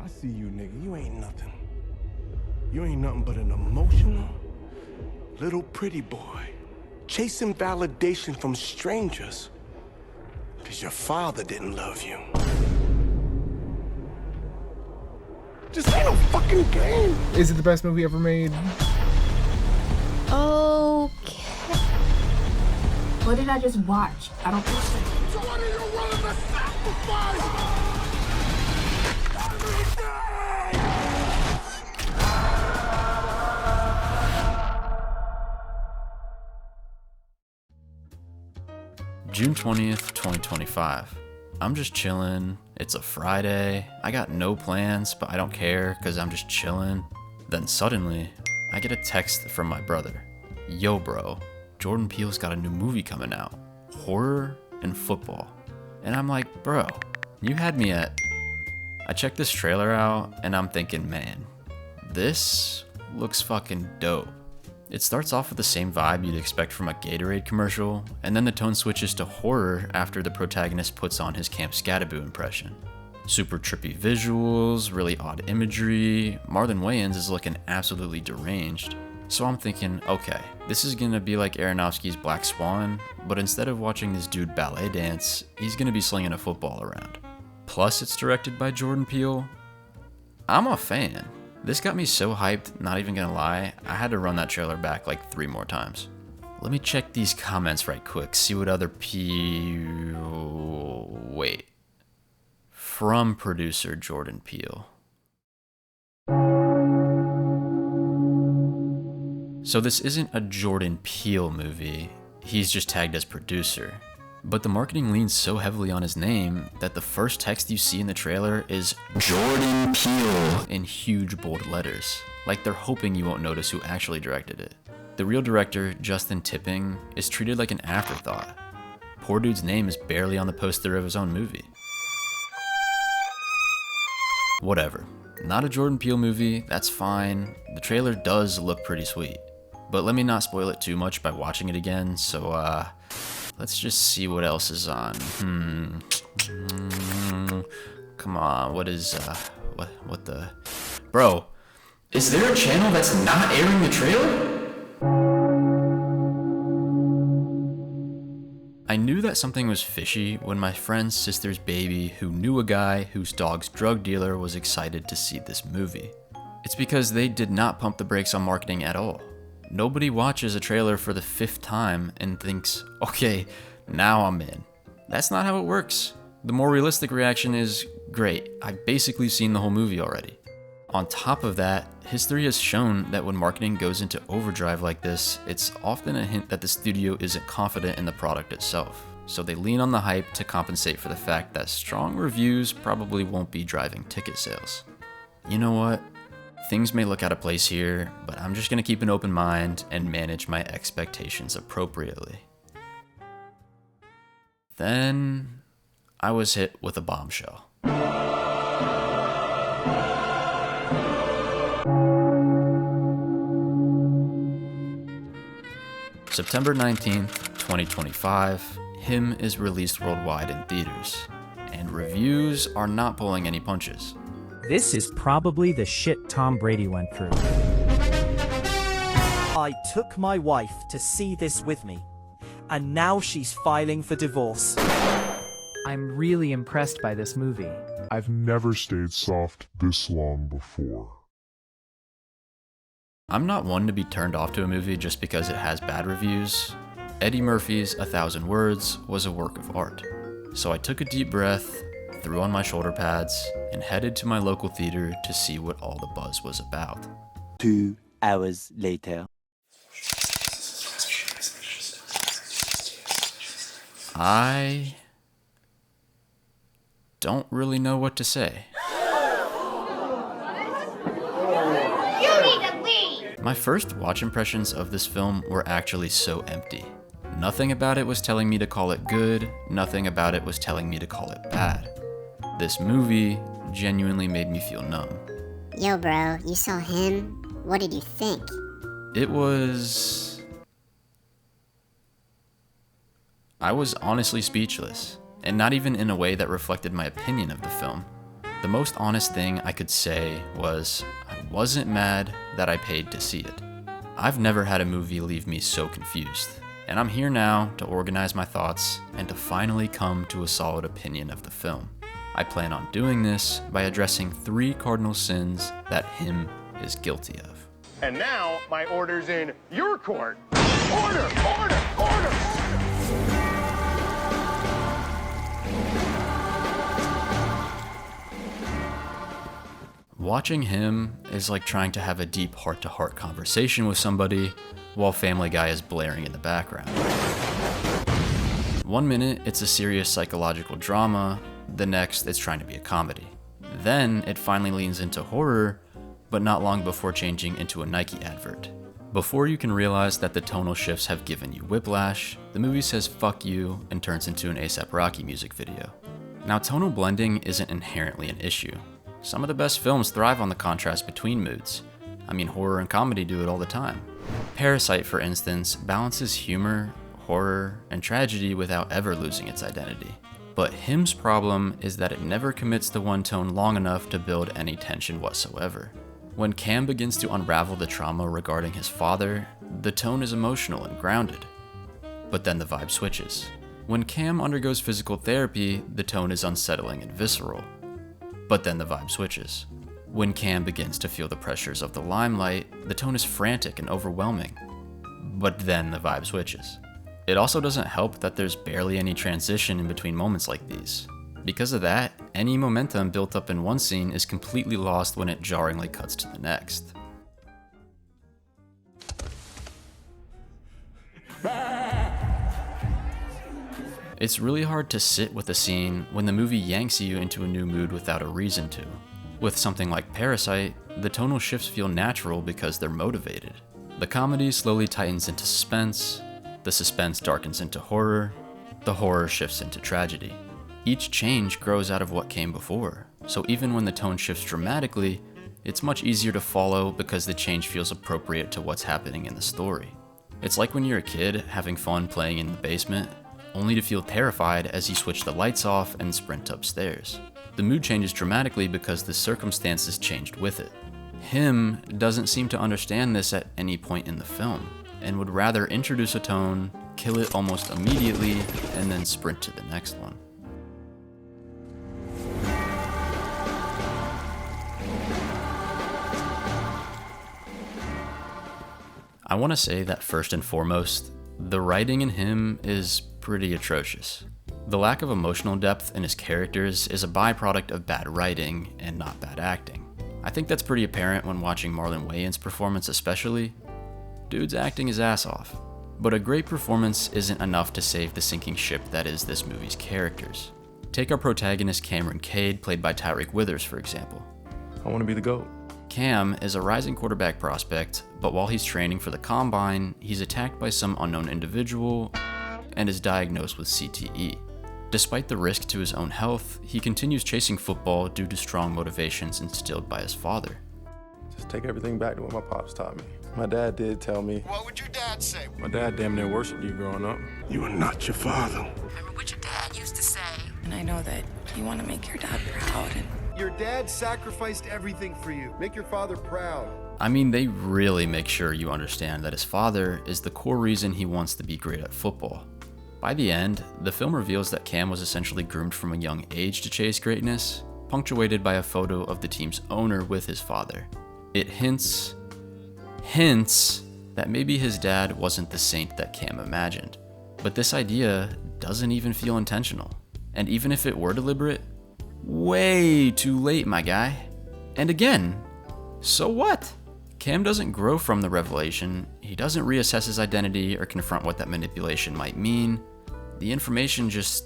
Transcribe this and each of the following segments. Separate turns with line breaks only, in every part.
I see you, nigga. You ain't nothing. You ain't nothing but an emotional, little pretty boy. Chasing validation from strangers. Because your father didn't love you. Just ain't no fucking game.
Is it the best movie ever made?
Okay.
What did I just watch? I don't understand.
So what are you willing to sacrifice?
June 20th, 2025. I'm just chilling. It's a Friday. I got no plans, but I don't care because I'm just chilling. Then suddenly, I get a text from my brother. Yo, bro, Jordan Peele's got a new movie coming out. Horror and football. And I'm like, bro, you had me at... I checked this trailer out and I'm thinking, man, this looks fucking dope. It starts off with the same vibe you'd expect from a Gatorade commercial, and then the tone switches to horror after the protagonist puts on his Camp Scattaboo impression. Super trippy visuals, really odd imagery, Marlon Wayans is looking absolutely deranged. So I'm thinking, okay, this is gonna be like Aronofsky's Black Swan, but instead of watching this dude ballet dance, he's gonna be slinging a football around. Plus it's directed by Jordan Peele. I'm a fan. This got me so hyped, not even gonna lie, I had to run that trailer back like 3 more times. Let me check these comments right quick, see what other wait. From producer Jordan Peele. So this isn't a Jordan Peele movie, he's just tagged as producer. But the marketing leans so heavily on his name that the first text you see in the trailer is Jordan Peele in huge bold letters, like they're hoping you won't notice who actually directed it. The real director, Justin Tipping, is treated like an afterthought. Poor dude's name is barely on the poster of his own movie. Whatever. Not a Jordan Peele movie, that's fine. The trailer does look pretty sweet. But let me not spoil it too much by watching it again, so let's just see what else is on. Come on, what is, what the... Bro, is there a channel that's not airing the trailer? I knew that something was fishy when my friend's sister's baby, who knew a guy whose dog's drug dealer, was excited to see this movie. It's because they did not pump the brakes on marketing at all. Nobody watches a trailer for the 5th time and thinks, okay, now I'm in. That's not how it works. The more realistic reaction is, great, I've basically seen the whole movie already. On top of that, history has shown that when marketing goes into overdrive like this, it's often a hint that the studio isn't confident in the product itself. So they lean on the hype to compensate for the fact that strong reviews probably won't be driving ticket sales. You know what? Things may look out of place here, but I'm just gonna keep an open mind and manage my expectations appropriately. Then I was hit with a bombshell. September 19th, 2025, Him is released worldwide in theaters, and reviews are not pulling any punches.
This is probably the shit Tom Brady went through.
I took my wife to see this with me, and now she's filing for divorce.
I'm really impressed by this movie.
I've never stayed soft this long before.
I'm not one to be turned off to a movie just because it has bad reviews. Eddie Murphy's 1,000 Words was a work of art. So I took a deep breath, threw on my shoulder pads, and headed to my local theater to see what all the buzz was about.
2 hours later.
I don't really know what to say.
You need to leave!
My first watch impressions of this film were actually so empty. Nothing about it was telling me to call it good, nothing about it was telling me to call it bad. This movie genuinely made me feel numb.
Yo, bro, you saw Him? What did you think?
It was... I was honestly speechless, and not even in a way that reflected my opinion of the film. The most honest thing I could say was I wasn't mad that I paid to see it. I've never had a movie leave me so confused, and I'm here now to organize my thoughts and to finally come to a solid opinion of the film. I plan on doing this by addressing 3 cardinal sins that him is guilty of.
And now, my order's in your court. Order! Order! Order!
Watching him is like trying to have a deep heart-to-heart conversation with somebody while Family Guy is blaring in the background. One minute, it's a serious psychological drama, the next, it's trying to be a comedy. Then, it finally leans into horror, but not long before changing into a Nike advert. Before you can realize that the tonal shifts have given you whiplash, the movie says fuck you and turns into an A$AP Rocky music video. Now, tonal blending isn't inherently an issue. Some of the best films thrive on the contrast between moods. I mean, horror and comedy do it all the time. Parasite, for instance, balances humor, horror, and tragedy without ever losing its identity. But Him's problem is that it never commits to one tone long enough to build any tension whatsoever. When Cam begins to unravel the trauma regarding his father, the tone is emotional and grounded. But then the vibe switches. When Cam undergoes physical therapy, the tone is unsettling and visceral. But then the vibe switches. When Cam begins to feel the pressures of the limelight, the tone is frantic and overwhelming. But then the vibe switches. It also doesn't help that there's barely any transition in between moments like these. Because of that, any momentum built up in one scene is completely lost when it jarringly cuts to the next. It's really hard to sit with a scene when the movie yanks you into a new mood without a reason to. With something like Parasite, the tonal shifts feel natural because they're motivated. The comedy slowly tightens into suspense, the suspense darkens into horror, the horror shifts into tragedy. Each change grows out of what came before, so even when the tone shifts dramatically, it's much easier to follow because the change feels appropriate to what's happening in the story. It's like when you're a kid having fun playing in the basement, only to feel terrified as you switch the lights off and sprint upstairs. The mood changes dramatically because the circumstances changed with it. Him doesn't seem to understand this at any point in the film, and would rather introduce a tone, kill it almost immediately, and then sprint to the next one. I want to say that first and foremost, the writing in Him is pretty atrocious. The lack of emotional depth in his characters is a byproduct of bad writing and not bad acting. I think that's pretty apparent when watching Marlon Wayans' performance especially. Dude's acting his ass off. But a great performance isn't enough to save the sinking ship that is this movie's characters. Take our protagonist Cameron Cade, played by Tyreek Withers, for example.
I want to be the GOAT.
Cam is a rising quarterback prospect, but while he's training for the combine, he's attacked by some unknown individual and is diagnosed with CTE. Despite the risk to his own health, he continues chasing football due to strong motivations instilled by his father.
Just take everything back to what my pops taught me. My dad did tell me.
What would your dad say?
My dad damn near worshipped you growing up. You are not your father.
Remember what your dad used to say. And I know that you want to make your dad proud.
Your dad sacrificed everything for you. Make your father proud.
I mean, they really make sure you understand that his father is the core reason he wants to be great at football. By the end, the film reveals that Cam was essentially groomed from a young age to chase greatness, punctuated by a photo of the team's owner with his father. It hints that maybe his dad wasn't the saint that Cam imagined. But this idea doesn't even feel intentional. And even if it were deliberate, way too late, my guy. And again, so what? Cam doesn't grow from the revelation, he doesn't reassess his identity or confront what that manipulation might mean. The information just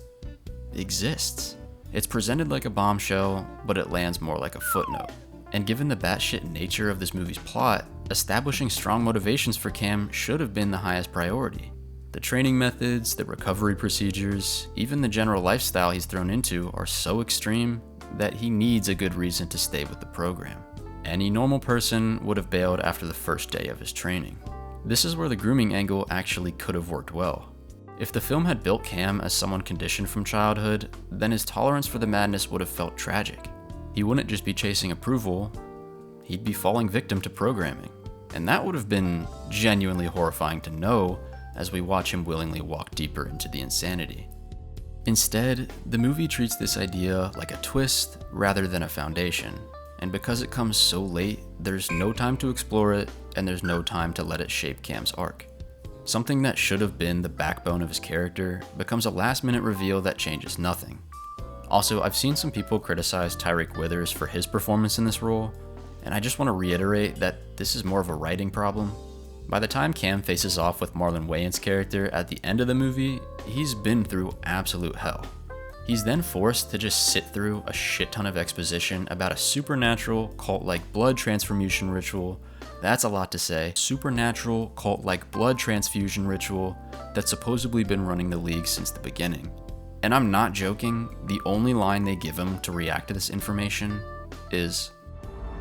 exists. It's presented like a bombshell, but it lands more like a footnote. And given the batshit nature of this movie's plot, establishing strong motivations for Cam should have been the highest priority. The training methods, the recovery procedures, even the general lifestyle he's thrown into are so extreme that he needs a good reason to stay with the program. Any normal person would have bailed after the first day of his training. This is where the grooming angle actually could have worked well. If the film had built Cam as someone conditioned from childhood, then his tolerance for the madness would have felt tragic. He wouldn't just be chasing approval, he'd be falling victim to programming. And that would have been genuinely horrifying to know as we watch him willingly walk deeper into the insanity. Instead, the movie treats this idea like a twist rather than a foundation, and because it comes so late, there's no time to explore it, and there's no time to let it shape Cam's arc. Something that should have been the backbone of his character becomes a last-minute reveal that changes nothing. Also, I've seen some people criticize Tyreek Withers for his performance in this role, and I just want to reiterate that this is more of a writing problem. By the time Cam faces off with Marlon Wayans' character at the end of the movie, he's been through absolute hell. He's then forced to just sit through a shit ton of exposition about a supernatural, cult-like blood transfusion ritual. That's a lot to say. Supernatural, cult-like blood transfusion ritual that's supposedly been running the league since the beginning. And I'm not joking, the only line they give him to react to this information is,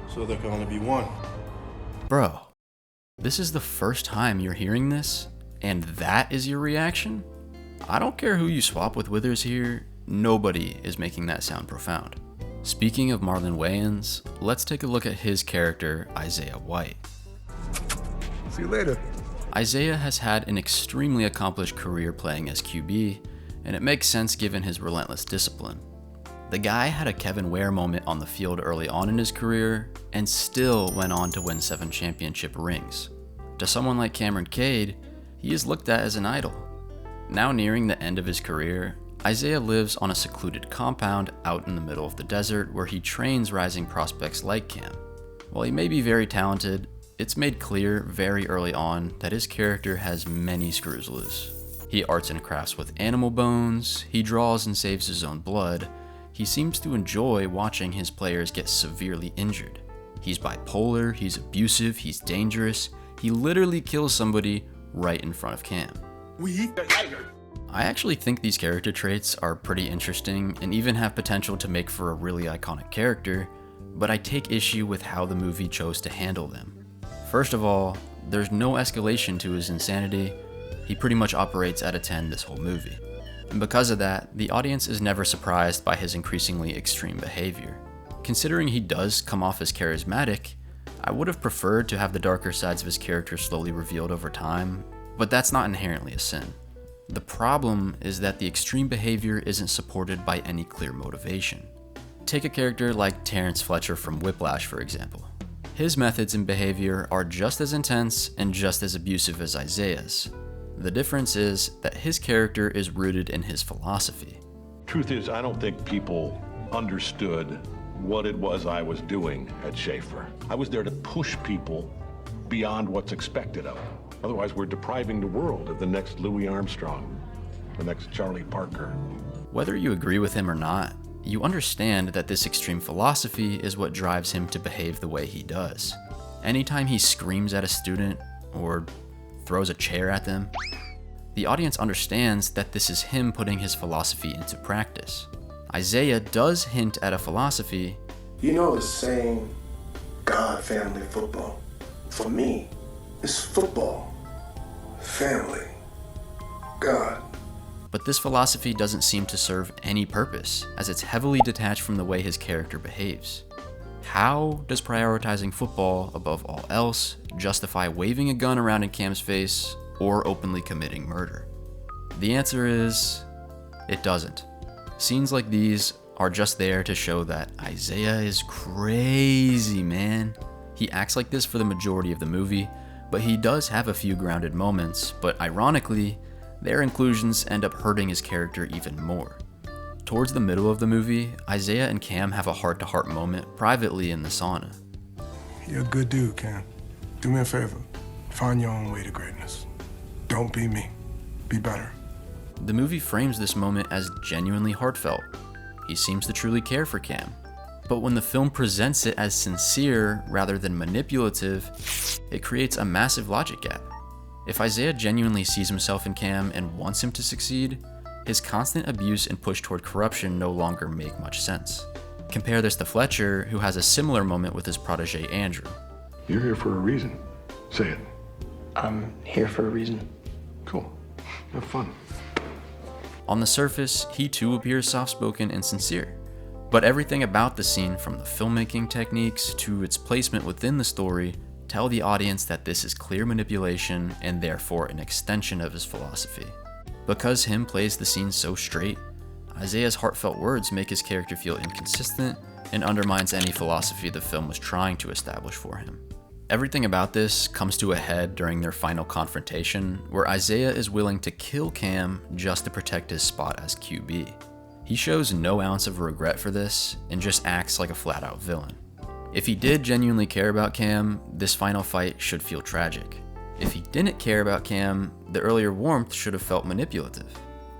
So there can only be one.
bro, this is the first time you're hearing this, and that is your reaction? I don't care who you swap with Withers here, nobody is making that sound profound. Speaking of Marlon Wayans, let's take a look at his character, Isaiah White.
See you later.
Isaiah has had an extremely accomplished career playing as QB, and it makes sense given his relentless discipline. The guy had a Kevin Ware moment on the field early on in his career, and still went on to win 7 championship rings. To someone like Cameron Cade, he is looked at as an idol. Now nearing the end of his career, Isaiah lives on a secluded compound out in the middle of the desert where he trains rising prospects like Cam. While he may be very talented, it's made clear very early on that his character has many screws loose. He arts and crafts with animal bones, he draws and saves his own blood, he seems to enjoy watching his players get severely injured. He's bipolar, he's abusive, he's dangerous, he literally kills somebody right in front of Cam. I actually think these character traits are pretty interesting and even have potential to make for a really iconic character, but I take issue with how the movie chose to handle them. First of all, there's no escalation to his insanity. He pretty much operates at a 10 this whole movie. And because of that, the audience is never surprised by his increasingly extreme behavior. Considering he does come off as charismatic, I would have preferred to have the darker sides of his character slowly revealed over time, but that's not inherently a sin. The problem is that the extreme behavior isn't supported by any clear motivation. Take a character like Terrence Fletcher from Whiplash, for example. His methods and behavior are just as intense and just as abusive as Isaiah's. The difference is that his character is rooted in his philosophy.
Truth is, I don't think people understood what it was I was doing at Schaefer. I was there to push people beyond what's expected of them. Otherwise, we're depriving the world of the next Louis Armstrong, the next Charlie Parker.
Whether you agree with him or not, you understand that this extreme philosophy is what drives him to behave the way he does. Anytime he screams at a student or throws a chair at them, the audience understands that this is him putting his philosophy into practice. Isaiah does hint at a philosophy.
You know the saying, God, family, football. For me, it's football, family, God.
But this philosophy doesn't seem to serve any purpose, as it's heavily detached from the way his character behaves. How does prioritizing football above all else justify waving a gun around in Cam's face or openly committing murder? The answer is, it doesn't. Scenes like these are just there to show that Isaiah is crazy, man. He acts like this for the majority of the movie, but he does have a few grounded moments, but ironically, their inclusions end up hurting his character even more. Towards the middle of the movie, Isaiah and Cam have a heart-to-heart moment privately in the sauna.
You're a good dude, Cam. Do me a favor. Find your own way to greatness. Don't be me. Be better.
The movie frames this moment as genuinely heartfelt. He seems to truly care for Cam. But when the film presents it as sincere rather than manipulative, it creates a massive logic gap. If Isaiah genuinely sees himself in Cam and wants him to succeed, his constant abuse and push toward corruption no longer make much sense. Compare this to Fletcher, who has a similar moment with his protege Andrew.
You're here for a reason. Say it.
I'm here for a reason.
Cool. Have fun.
On the surface, he too appears soft-spoken and sincere. But everything about the scene, from the filmmaking techniques to its placement within the story, tell the audience that this is clear manipulation and therefore an extension of his philosophy. Because him plays the scene so straight, Isaiah's heartfelt words make his character feel inconsistent and undermines any philosophy the film was trying to establish for him. Everything about this comes to a head during their final confrontation, where Isaiah is willing to kill Cam just to protect his spot as QB. He shows no ounce of regret for this and just acts like a flat-out villain. If he did genuinely care about Cam, this final fight should feel tragic. If he didn't care about Cam, the earlier warmth should have felt manipulative.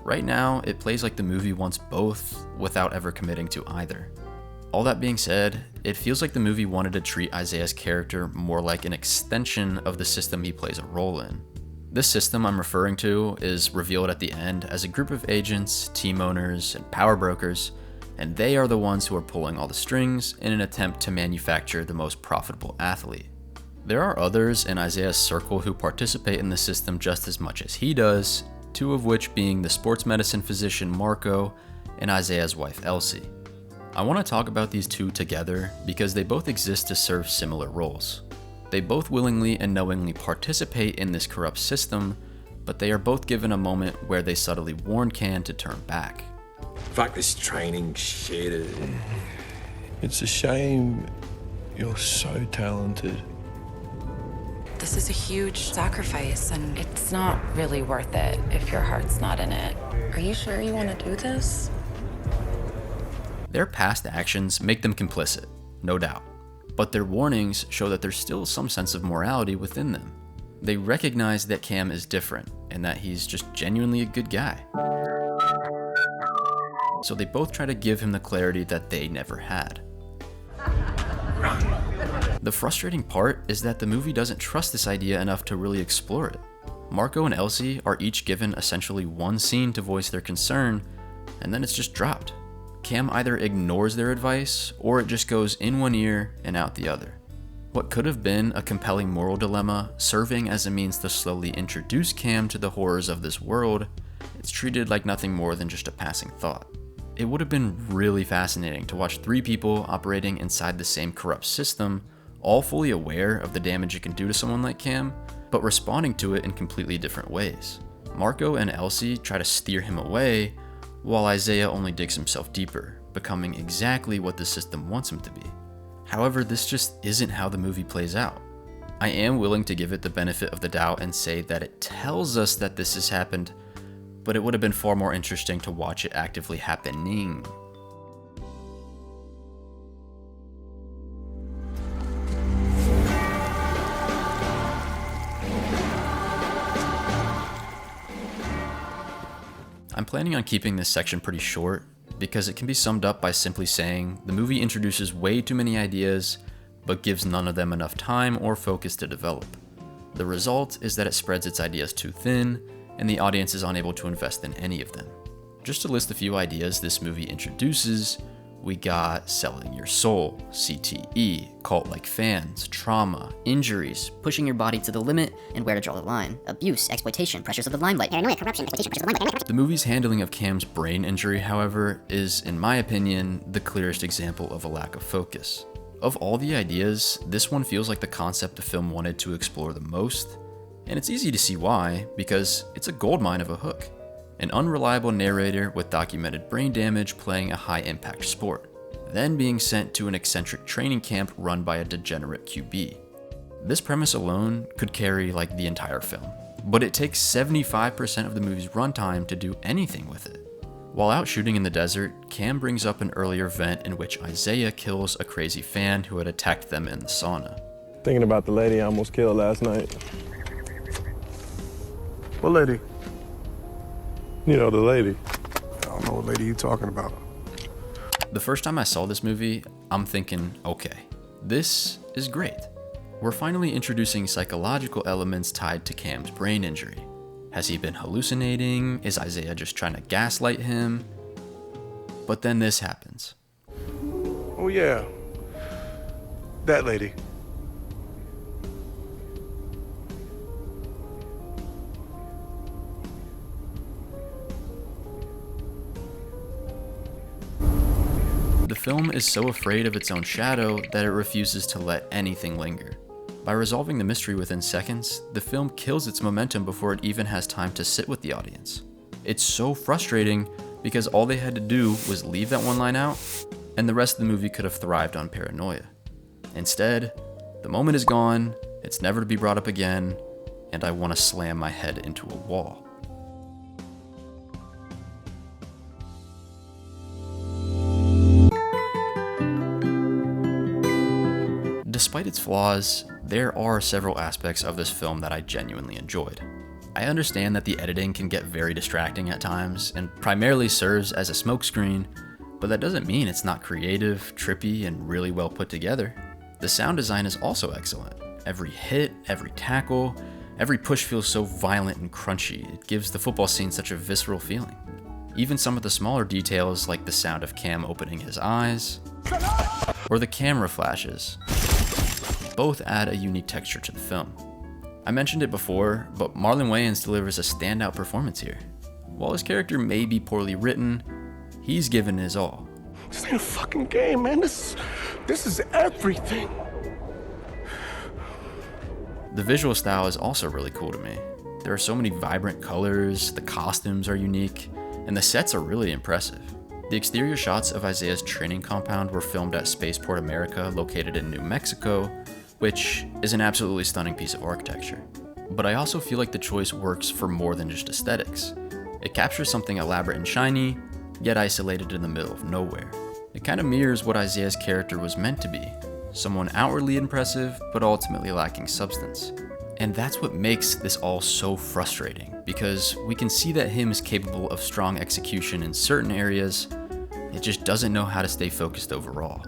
Right now, it plays like the movie wants both without ever committing to either. All that being said, it feels like the movie wanted to treat Isaiah's character more like an extension of the system he plays a role in. This system I'm referring to is revealed at the end as a group of agents, team owners, and power brokers, and they are the ones who are pulling all the strings in an attempt to manufacture the most profitable athlete. There are others in Isaiah's circle who participate in the system just as much as he does, two of which being the sports medicine physician Marco and Isaiah's wife Elsie. I want to talk about these two together because they both exist to serve similar roles. They both willingly and knowingly participate in this corrupt system, but they are both given a moment where they subtly warn Cam to turn back.
Fuck this training shit.
It's a shame you're so talented.
This is a huge sacrifice, and it's not really worth it if your heart's not in it. Are you sure you want to do this?
Their past actions make them complicit, no doubt, but their warnings show that there's still some sense of morality within them. They recognize that Cam is different and that he's just genuinely a good guy. So they both try to give him the clarity that they never had. The frustrating part is that the movie doesn't trust this idea enough to really explore it. Marco and Elsie are each given essentially one scene to voice their concern, and then it's just dropped. Cam either ignores their advice, or it just goes in one ear and out the other. What could have been a compelling moral dilemma, serving as a means to slowly introduce Cam to the horrors of this world, it's treated like nothing more than just a passing thought. It would have been really fascinating to watch three people operating inside the same corrupt system, all fully aware of the damage it can do to someone like Cam, but responding to it in completely different ways. Marco and Elsie try to steer him away, while Isaiah only digs himself deeper, becoming exactly what the system wants him to be. However, this just isn't how the movie plays out. I am willing to give it the benefit of the doubt and say that it tells us that this has happened, but it would have been far more interesting to watch it actively happening. I'm planning on keeping this section pretty short because it can be summed up by simply saying the movie introduces way too many ideas but gives none of them enough time or focus to develop. The result is that it spreads its ideas too thin and the audience is unable to invest in any of them. Just to list a few ideas this movie introduces, we got selling your soul, CTE, cult-like fans, trauma, injuries,
pushing your body to the limit, and where to draw the line, abuse, exploitation, pressures of the limelight,
paranoia, corruption, exploitation, pressures of the limelight.
The movie's handling of Cam's brain injury, however, is, in my opinion, the clearest example of a lack of focus. Of all the ideas, this one feels like the concept the film wanted to explore the most, and it's easy to see why, because it's a goldmine of a hook. An unreliable narrator with documented brain damage playing a high-impact sport, then being sent to an eccentric training camp run by a degenerate QB. This premise alone could carry like the entire film, but it takes 75% of the movie's runtime to do anything with it. While out shooting in the desert, Cam brings up an earlier event in which Isaiah kills a crazy fan who had attacked them in the sauna.
Thinking about the lady I almost killed last night.
What lady?
You know, the lady.
I don't know what lady you talking about.
The first time I saw this movie, I'm thinking, okay, this is great. We're finally introducing psychological elements tied to Cam's brain injury. Has he been hallucinating? Is Isaiah just trying to gaslight him? But then this happens.
Oh yeah, that lady.
The film is so afraid of its own shadow that it refuses to let anything linger. By resolving the mystery within seconds, the film kills its momentum before it even has time to sit with the audience. It's so frustrating because all they had to do was leave that one line out, and the rest of the movie could have thrived on paranoia. Instead, the moment is gone, it's never to be brought up again, and I want to slam my head into a wall. Despite its flaws, there are several aspects of this film that I genuinely enjoyed. I understand that the editing can get very distracting at times and primarily serves as a smokescreen, but that doesn't mean it's not creative, trippy, and really well put together. The sound design is also excellent. Every hit, every tackle, every push feels so violent and crunchy. It gives the football scene such a visceral feeling. Even some of the smaller details, like the sound of Cam opening his eyes, or the camera flashes, both add a unique texture to the film. I mentioned it before, but Marlon Wayans delivers a standout performance here. While his character may be poorly written, he's given his all.
This ain't a fucking game, man. This is everything.
The visual style is also really cool to me. There are so many vibrant colors, the costumes are unique, and the sets are really impressive. The exterior shots of Isaiah's training compound were filmed at Spaceport America, located in New Mexico, which is an absolutely stunning piece of architecture. But I also feel like the choice works for more than just aesthetics. It captures something elaborate and shiny, yet isolated in the middle of nowhere. It kind of mirrors what Isaiah's character was meant to be, someone outwardly impressive, but ultimately lacking substance. And that's what makes this all so frustrating, because we can see that him is capable of strong execution in certain areas, it just doesn't know how to stay focused overall.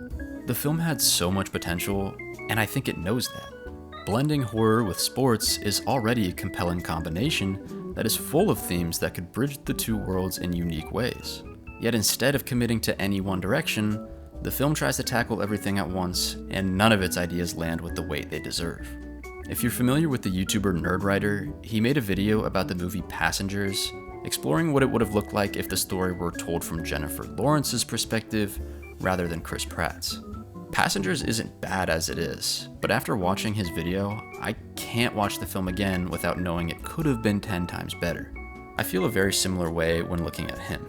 The film had so much potential, and I think it knows that. Blending horror with sports is already a compelling combination that is full of themes that could bridge the two worlds in unique ways. Yet instead of committing to any one direction, the film tries to tackle everything at once, and none of its ideas land with the weight they deserve. If you're familiar with the YouTuber Nerdwriter, he made a video about the movie Passengers, exploring what it would have looked like if the story were told from Jennifer Lawrence's perspective rather than Chris Pratt's. Passengers isn't bad as it is, but after watching his video, I can't watch the film again without knowing it could have been 10 times better. I feel a very similar way when looking at him.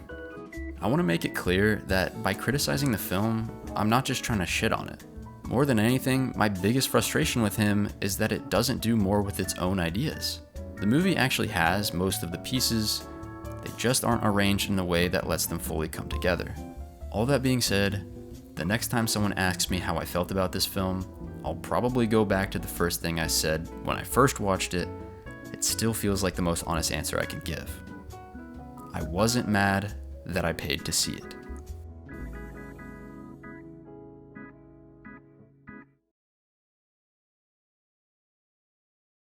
I want to make it clear that by criticizing the film, I'm not just trying to shit on it. More than anything, my biggest frustration with him is that it doesn't do more with its own ideas. The movie actually has most of the pieces, they just aren't arranged in a way that lets them fully come together. All that being said, the next time someone asks me how I felt about this film, I'll probably go back to the first thing I said when I first watched it. It still feels like the most honest answer I can give. I wasn't mad that I paid to see it.